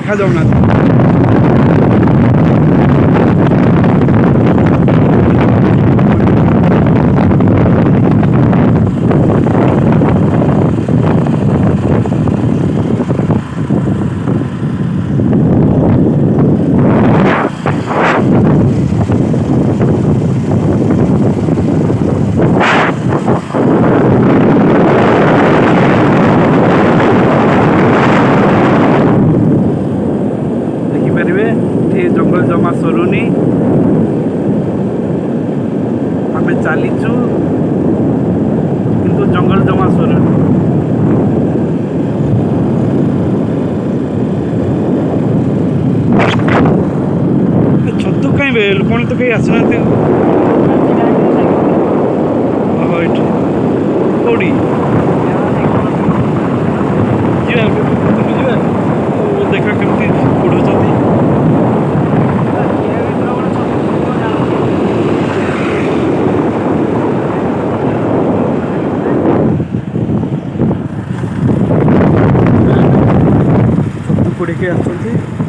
देखा जाऊना। जंगल जमा सरुनी आम चलीचु किंतु जंगल जमा सरुनी। छतु कहीं बे लोक तो कहीं आसना कौड़ी देखा केमती उड़ुंट पड़े आसुँच।